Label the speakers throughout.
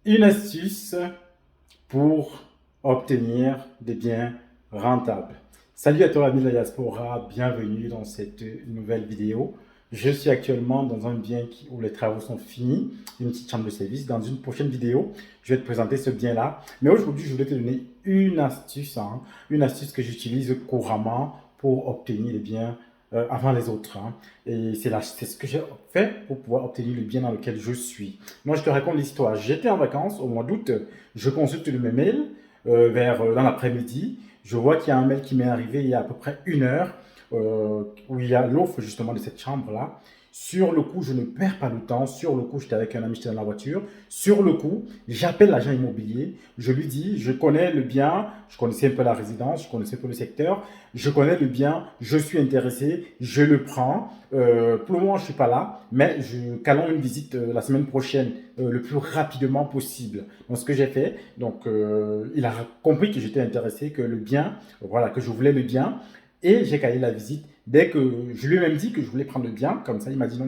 Speaker 1: Une astuce pour obtenir des biens rentables. Salut à toi, ami de la diaspora, bienvenue dans cette nouvelle vidéo. Je suis actuellement dans un bien où les travaux sont finis, une petite chambre de service. Dans une prochaine vidéo, je vais te présenter ce bien-là. Mais aujourd'hui, je voulais te donner une astuce, une astuce que j'utilise couramment pour obtenir des biens avant les autres. Et c'est ce que j'ai fait pour pouvoir obtenir le bien dans lequel je suis. Moi, je te raconte l'histoire. J'étais en vacances au mois d'août. Je consulte mes mails dans l'après-midi. Je vois qu'il y a un mail qui m'est arrivé il y a à peu près une heure où il y a l'offre justement de cette chambre-là. Sur le coup, je ne perds pas de temps. Sur le coup, j'étais avec un ami, j'étais dans la voiture. Sur le coup, j'appelle l'agent immobilier. Je lui dis, je connais le bien, je connaissais un peu la résidence, je connaissais un peu le secteur. Je connais le bien, je suis intéressé, je le prends. Pour le moment, je ne suis pas là, mais je calons une visite la semaine prochaine le plus rapidement possible. Donc, ce que j'ai fait, il a compris que j'étais intéressé, que le bien, voilà, que je voulais le bien, et j'ai calé la visite. Dès que je lui ai même dit que je voulais prendre le bien, comme ça, il m'a dit non,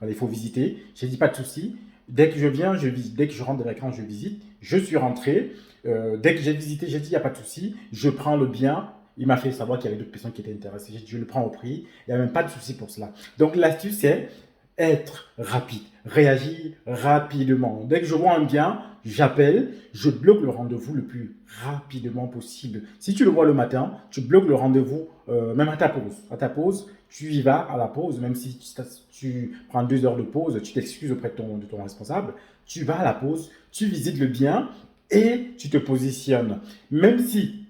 Speaker 1: voilà, il faut visiter. J'ai dit pas de souci. Dès que je viens, je visite. Dès que je rentre de vacances, je visite. Je suis rentré. Dès que j'ai visité, j'ai dit il n'y a pas de souci. Je prends le bien. Il m'a fait savoir qu'il y avait d'autres personnes qui étaient intéressées. J'ai dit je le prends au prix. Il n'y a même pas de souci pour cela. Donc l'astuce, c'est être rapide, réagir rapidement. Dès que je vois un bien, j'appelle, je bloque le rendez-vous le plus rapidement possible. Si tu le vois le matin, tu bloques le rendez-vous même à ta pause. À ta pause, tu y vas à la pause, même si tu prends 2 heures de pause, tu t'excuses auprès de ton responsable, tu vas à la pause, tu visites le bien et tu te positionnes. Même si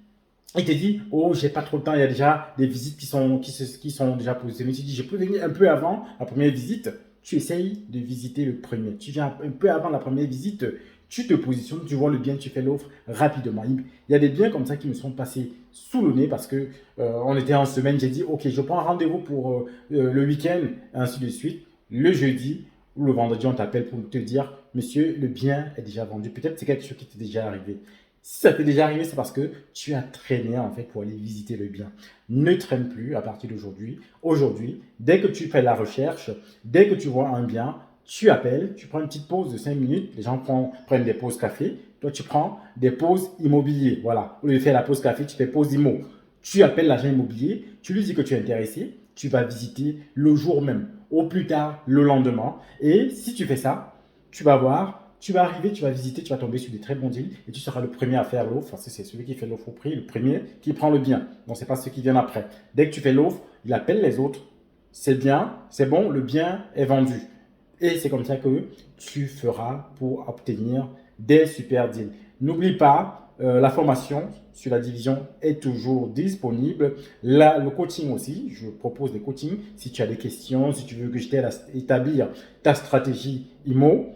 Speaker 1: il te dit, oh, j'ai pas trop le temps, il y a déjà des visites qui sont déjà positionnées. Tu dis, je peux venir un peu avant la première visite. Tu essayes de visiter le premier. Tu viens un peu avant la première visite, tu te positionnes, tu vois le bien, tu fais l'offre rapidement. Il y a des biens comme ça qui me sont passés sous le nez parce que on était en semaine. J'ai dit, ok, je prends un rendez-vous pour le week-end, ainsi de suite. Le jeudi ou le vendredi, on t'appelle pour te dire, monsieur, le bien est déjà vendu. Peut-être c'est quelque chose qui t'est déjà arrivé. Si ça t'est déjà arrivé, c'est parce que tu as traîné en fait pour aller visiter le bien. Ne traîne plus à partir d'aujourd'hui. Aujourd'hui, dès que tu fais la recherche, dès que tu vois un bien, tu appelles, tu prends une petite pause de 5 minutes. Les gens prennent des pauses café. Toi, tu prends des pauses immobilier. Voilà. Au lieu de faire la pause café, tu fais pause immo. Tu appelles l'agent immobilier, tu lui dis que tu es intéressé, tu vas visiter le jour même, au plus tard le lendemain. Et si tu fais ça, tu vas voir, tu vas arriver, tu vas visiter, tu vas tomber sur des très bons deals et tu seras le premier à faire l'offre. Parce que c'est celui qui fait l'offre au prix, le premier qui prend le bien. Donc, ce n'est pas ceux qui viennent après. Dès que tu fais l'offre, il appelle les autres. C'est bien, c'est bon, le bien est vendu. Et c'est comme ça que tu feras pour obtenir des super deals. N'oublie pas, la formation sur la division est toujours disponible. Là, le coaching aussi, je propose des coachings. Si tu as des questions, si tu veux que je t'aide à établir ta stratégie IMO,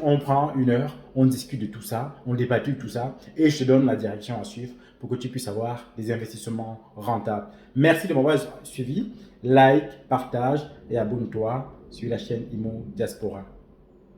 Speaker 1: on prend une heure, on discute de tout ça, on débat de tout ça et je te donne la direction à suivre pour que tu puisses avoir des investissements rentables. Merci de m'avoir suivi. Like, partage et abonne-toi sur la chaîne IMO Diaspora.